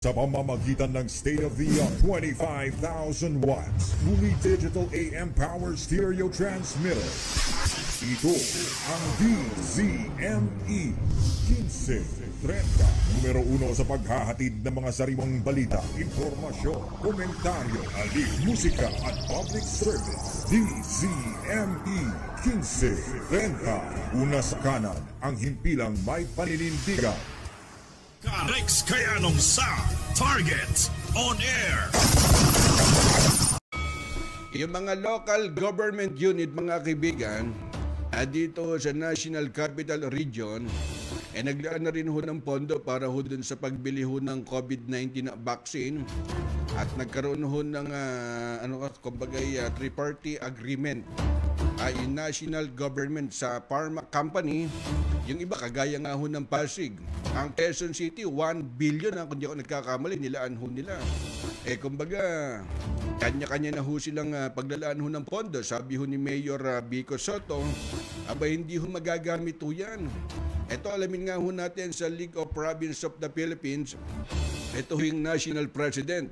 Sa pamamagitan ng state-of-the-art 25,000 watts, fully digital AM power stereo transmitter. Ito ang DZME 1530, numero 1 sa paghahatid ng mga sariwang balita, impormasyon, komentaryo, alik, musika at public service. DZME 1530, una sa kanan, ang himpilang may paninindigan. Rex Kayanong sa Target On Air. Yung mga local government unit, mga kaibigan, dito sa National Capital Region, naglaan na rin ho ng pondo para ho dun sa pagbili ho ng COVID-19 vaccine at nagkaroon ho ng triparty agreement yung national government sa pharma company. Yung iba kagaya nga ho ng Pasig, ang Quezon City 1 billion ang kung di ako nagkakamali, nilaan ho nila. Kumbaga kanya-kanya na ho silang paglalaan ho ng pondo. Sabi ho ni Mayor Vico Soto, hindi ho magagamit ho yan. Ito, alamin nga ho natin sa League of Province of the Philippines. Ito ho yung National President.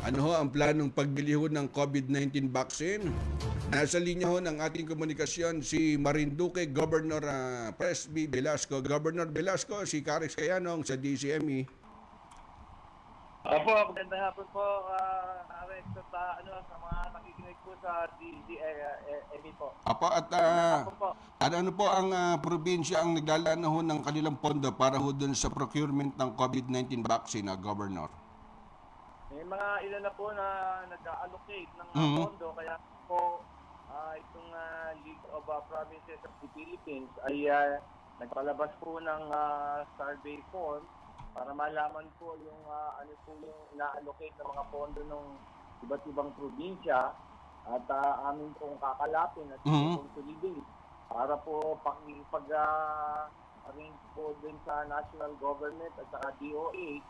Ano ho ang planong pagbili ho ng COVID-19 vaccine? Nasa linya ho ng ating komunikasyon si Marinduque Governor Presby Velasco. Governor Velasco, si Rex Kayanong sa DZME. Opo, magandang hapon po, Rex, at sa mga nakikinig po sa DZME po. Apo, at ano po ang probinsya ang naglalaan ho ng kanilang pondo para ho dun sa procurement ng COVID-19 vaccine, Governor? May mga ilan na po na nag-allocate ng pondo, kaya po itong League of Provinces of the Philippines ay nagpalabas po ng survey form para malaman po yung yung ina-allocate ng mga pondo ng iba't ibang probinsya at amin pong kakalapin at consolidate para po pag-arrange po din sa national government at saka DOH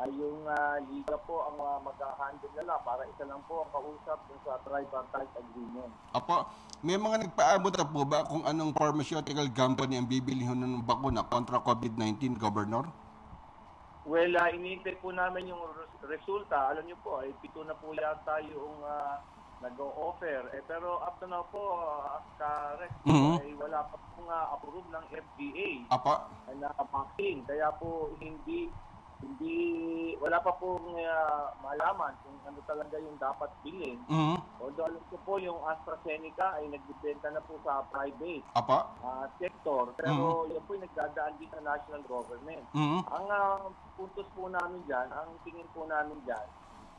ay yung liga po ang mag-handle nila para isa lang po ang kausap dun sa tripartite agreement. Apo, may mga nagpaabot na po ba kung anong pharmaceutical company ang bibili ho ng bakuna kontra COVID-19, Governor? Well, iniintay po namin yung resulta. Alam niyo po, ay pito na po yata yung nag-o-offer. Pero up to now po, Rex, ay wala pa pong approve ng FDA na vaccine. Kaya po wala pa pong malaman kung ano talaga yung dapat bilhin. Although alam ko po yung AstraZeneca ay nagbibenta na po sa private sector. Pero yan po yung nagdadaan din sa national government. Ang puntos po namin dyan, ang tingin po namin dyan,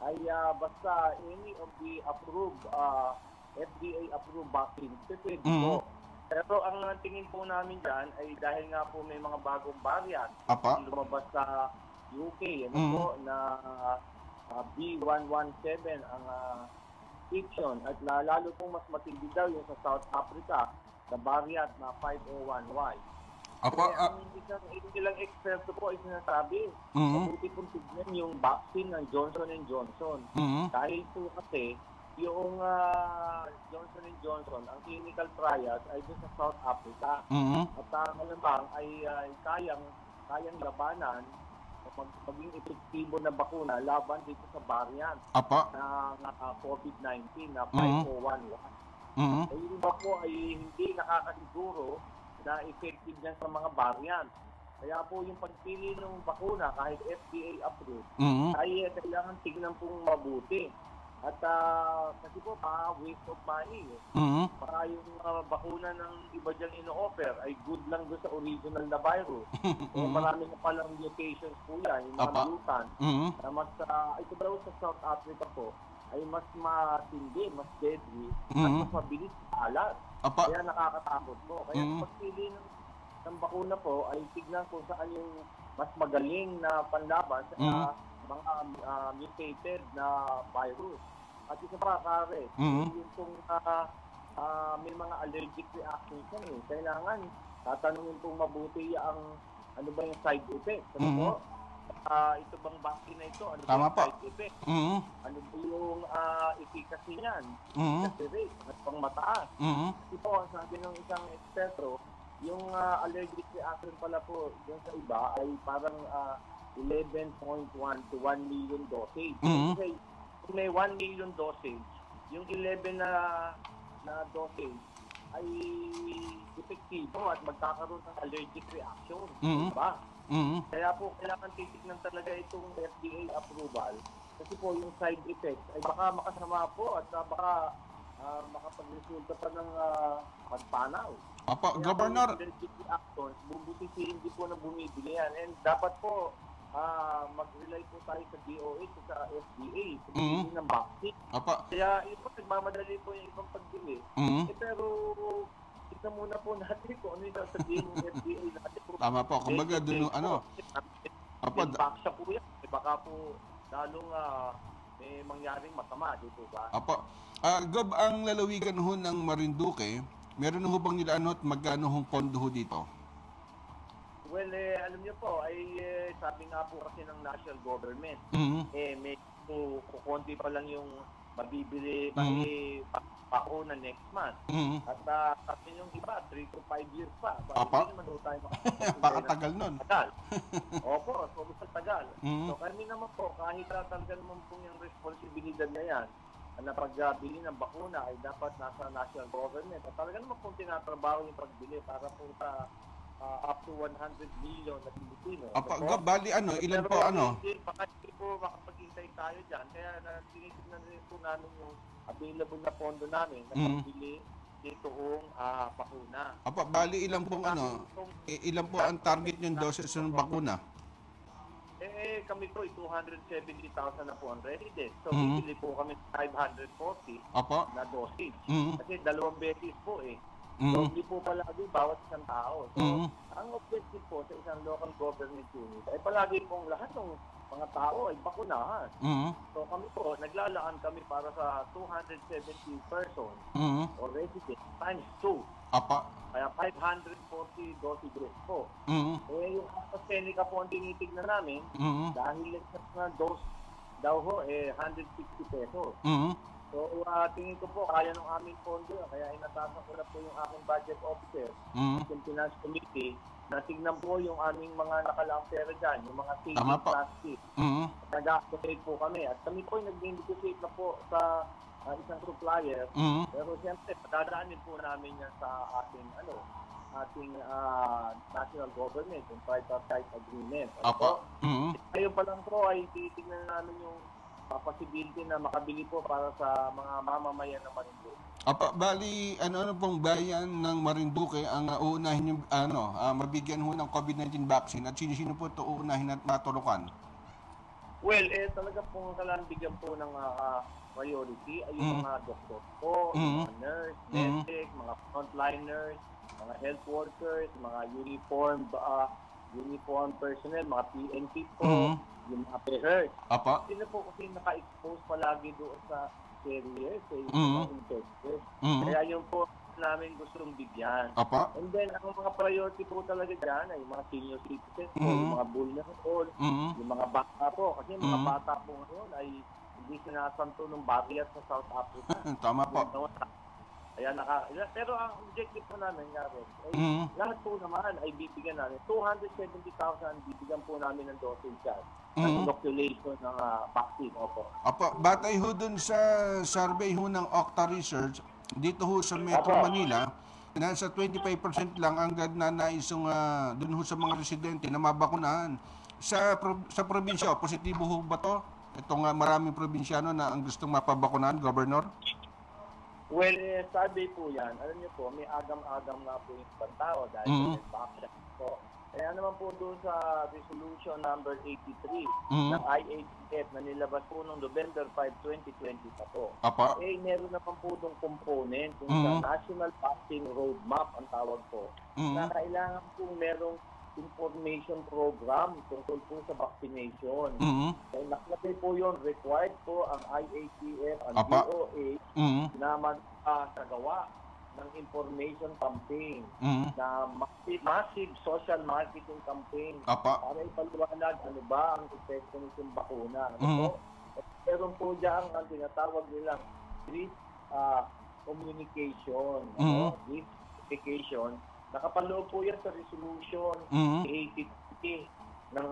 ay basta any of the approved, FDA-approved vaccines, pwede po. Pero ang tingin po namin dyan ay dahil nga po may mga bagong variant, lumabas sa UK, po, na B117 ang fiction at lalo pong mas matindi daw yung sa South Africa, sa variant na 501Y. Ang ilang eksperto po ay sinasabi, mabuti pong tignan yung vaccine ng Johnson & Johnson. Dahil po kasi, yung Johnson & Johnson, ang clinical trials ay doon sa South Africa. At malamang ay kayang labanan maging epektibo na bakuna laban dito sa variant na COVID-19 na 501Y. Yung iba po ay hindi nakakasiguro na effective yan sa mga variant. Kaya po yung pagpili ng bakuna kahit FDA approved ay kailangan tignan pong mabuti. At kasi po waste of money. Para yung bakuna ng iba dyan ino-offer ay good lang doon sa original na virus. Marami na palang mutations po yan, yung mga mutant. Na mas, ito daw sa South Africa po, ay mas matindi, mas deadly, at mas mabilis alat. Kaya nakakatakot po. Kaya pagpili ng bakuna po ay tignan kung saan yung mas magaling na panlaban sa mga mutated na virus. At isa pa, yung kung may mga allergic reactions yan kailangan tatanungin kung mabuti ang ano ba yung side effect. Ito bang vaccine na ito? Ano ba yung side effect? Ano ba yung efficacy niyan? Efficacy rate, at pang mataas. Kasi po, ang sabi ng isang eksperto, yung allergic reaction pala po dun sa iba ay parang 11.1 to 1 million dosage. Mhm. Kasi kung may 1 million dosage, yung 11 na dosage ay epektibo at magkakaroon ng allergic reaction. Mhm. Diba? Mhm. Kaya po, kailangan titignan talaga itong FDA approval. Kasi po, yung side effects ay baka makasama po at baka makapag-resulta pa ng pagpanaw. Apa, Kaya Governor, po, yung allergic reactions, bubutisin hindi po na bumibili yan. And dapat po, mag-rely po tayo sa DOH at sa FDA sa pagbili ng vaccine. apa, Kaya yun po, nagmamadali po yung ibang pagbili. mhm. Pero, kita muna po natin kung ano yung sasabihin ng FDA natin po. Tama po, kumbaga dun ano, apa, Baksa po yan. Baka po lalong may mangyaring masama dito ba? apa, Gob, ang lalawigan ho ng Marinduque, meron ho bang nilaan at magkano hong pondo ho dito? Well, alam niyo po, ay sabi nga po kasi ng national government, Mhm. may kukunti pa lang yung mabibili, may pauna next month. Mhm. At sabi yung iba, 3 to 5 years pa. Apa? Hindi naman daw tayo Pakatagal nun. tagal. Opo, so sa tagal. Mhm. So kami naman po, kahit talaga naman po yung responsibilidad na yan, na pagbili ng bakuna ay dapat nasa national government. At talaga naman po tinatrabaho yung pagbili para po sa up to 100 million na Pilipino. Apa, So, Gob, bali ano, ilan po ano? Baka hindi po makapaghintay tayo dyan. Kaya tinitignan rin po namin yung available na pondo namin na pagbili nitong bakuna. Apa, bali ilan pong ano, ilan po ang target yung doses ng bakuna? Kami po, 270,000 na po ang resident. So, Mhm. bibili po kami 540 Apa, na dosage. mhm. Kasi 2 beses po eh. So, Mhm. hindi po palagi bawat isang tao. So, Mhm. ang objective po sa isang local government unit ay palagi pong lahat ng mga tao ay bakunahan. Mhm. So, kami po, naglalaan kami para sa 270 persons Mhm. or residents times 2. Apa, Kaya 540 dosages po. mhm. Yung AstraZeneca po ang tinitignan namin, Mhm. dahil na dose daw ho, 160 pesos. Mhm. So, tingin ko po, kaya ng aming pondo, kaya inatasan ko na po yung aking budget officer, Mhm. yung finance committee, na tignan po yung aming mga nakalaang pera dyan, yung mga Tama savings po. plastic. Mhm. Nag-activate po kami. At kami po yung nag-negotiate na po sa isang supplier. Mhm. Pero siyempre, padadaanin po namin yan sa ating national government, yung tripartite agreement. Apa, mhm. Ngayon pa lang po ay titignan namin yung possibility na makabili po para sa mga mamamayan ng Marinduque. Apa, bali, ano pong bayan ng Marinduque ang uunahin yung, mabigyan ho ng COVID-19 vaccine at sino-sino po ito uunahin at matulukan? Well, talaga pong kailangan bigyan po ng priority ay yung mga doktor po, mga nurse, medic, mga frontliners, mga health workers, mga uniform personnel, mga PNP po, yung mga pehers. Apa, Sino po kasi naka-expose palagi doon sa carriers, sa mga infectors. Kaya yun po namin gustong bigyan. apa, And then, ang mga priority po talaga dyan ay yung mga senior citizens po, yung mga vulnerable, yung mga bata po. Kasi yung mga bata po ngayon ay hindi sinasanto ng barrier sa South Africa. tama po. Kaya pero ang objective po namin nga rin, ay lahat po naman ay bibigyan namin. 270,000 bibigyan po namin ng dosage charge. Ng inoculation ng vaccine. Opo. Apa, batay ho dun sa survey ho ng Octa Research, dito ho sa Metro Manila, nasa 25% lang ang naisong dun ho sa mga residente na mabakunahan. Sa probinsya, positibo ho ba to? Itong maraming probinsyano na ang gustong mapabakunahan, Governor? Well, survey po yan. Alam niyo po, may agam-agam nga po yung ibang tao dahil may vaccine po. Kaya naman po doon sa resolution number 83 ng IATF na nilabas po noong November 5, 2020 pa po. Apa? Meron naman po doon component kung sa National Vaccine Roadmap ang tawag po, na kailangan po merong information program tungkol po sa vaccination. Kaya nakalagay po yun, required po ang IATF, ang DOH, na magsagawa ng information campaign, na massive social marketing campaign para ipaliwanag ano ba ang epekto nitong bakuna. Meron po dyan ang tinatawag nilang risk communication, risk communication. Nakapaloob po yan sa resolution 83 ng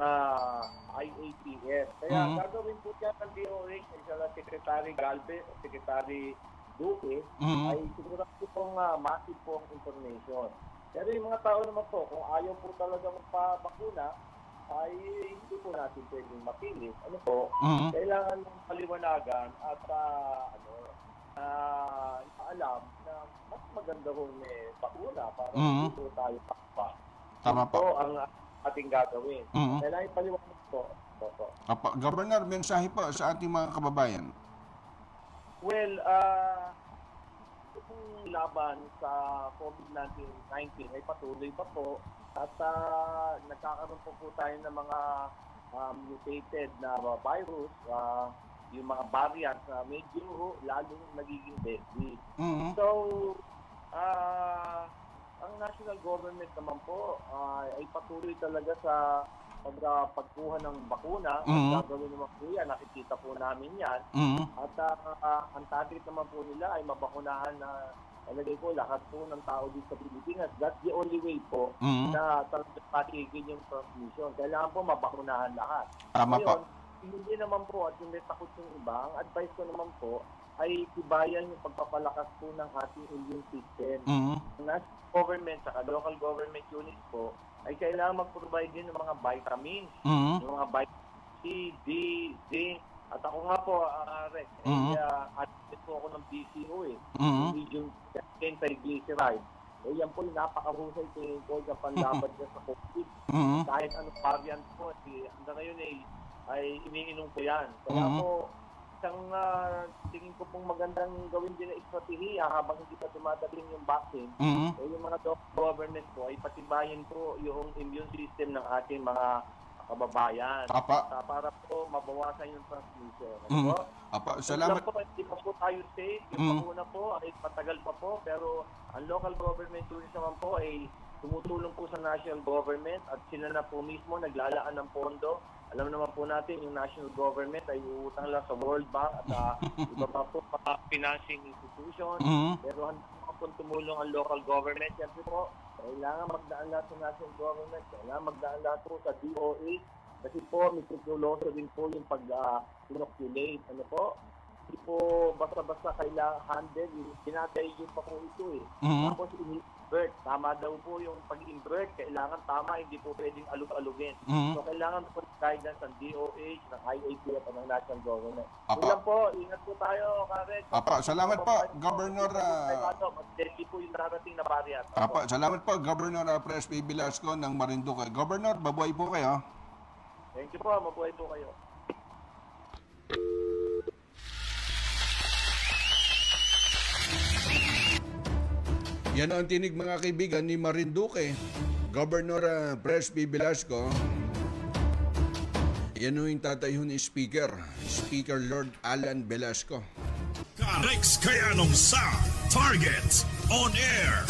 IATF. Kaya gagawin po yan ng DOH, sila Secretary Galvez o Secretary Duque, ay sigurado pong massive pong information. Pero yung mga tao naman po, kung ayaw po talaga magpabakuna, ay hindi po natin pwedeng mapilit. Ano po, kailangan ng paliwanagan at ipaalam na mas maganda kung may bakuna para hindi po tayo pakpa. Tama po. Ito ang ating gagawin. Kailangan ipaliwanag po. Governor, mensahe po sa ating mga kababayan. Well, itong laban sa COVID-19 ay patuloy pa po at nagkakaroon po tayo ng mga mutated na virus, yung mga variants na medyo lalong nagiging deadly. So, ang national government naman po ay patuloy talaga sa pagkuha ng bakuna. At gagawin naman po yan, nakikita po namin yan. At ang target naman po nila ay mabakunahan na ko lahat po ng tao dito sa Pilipinas. That's the only way po na patigil yung transmission. Kailangan po mabakunahan lahat. Tama po. Hindi naman po at hindi takot yung iba. Ang advice ko naman po ay tibayan yung pagpapalakas po ng ating immune system. Ang national government at local government units po ay kailangan mag-provide din ng mga vitamins, yung mga vitamin C, D, zinc. At ako nga po, Rex, advocate po ako ng BCO medium chain triglyceride. Yan po yung napakahusay tingin ko sa panlaban sa COVID. Kahit anong variant po, hanggang ngayon ay iniinom ko yan. Kaya po, isang tingin ko pong magandang gawin din na estratehiya habang hindi pa tumataling yung vaccine, yung mga government po ay patibayin po yung immune system ng ating mga kababayan. Para po mabawasan yung transmission. Salamat. Po, hindi pa po tayo safe. Yung bakuna po ay matagal pa po, pero ang local government units naman po ay tumutulong po sa national government at sila na po mismo naglalaan ng pondo. Alam naman po natin yung national government ay uutang lang sa World Bank at iba pa po mga financing institution. Pero handa po tumulong ang local government. Yan po, kailangan magdaan lahat sa national government. Kailangan magdaan lahat po sa DOH. Kasi po, meticuloso din po yung pag-inoculate. Ano po? Hindi po basta-basta kailangan handle. Pinatay-yun pa po ito Tapos ini-invert. Tama daw po yung pag-invert. Kailangan tama, hindi po pwedeng alug-alugin. So kailangan po guidance ng DOH, ng IATF, at ng national government. Ilan po, ingat po tayo, Karek. Salamat po, Governor. Mas-deadly po yung darating na variant. Salamat po, Governor Presby Velasco ng Marinduque. Governor, mabuhay po kayo. Thank you po, mabuhay po kayo. Yan ang tinig mga kaibigan ni Marinduque, Governor Presby Velasco. Yan yung tatayhon ni Speaker Lord Alan Velasco. Karex Kayanong sa Target On Air.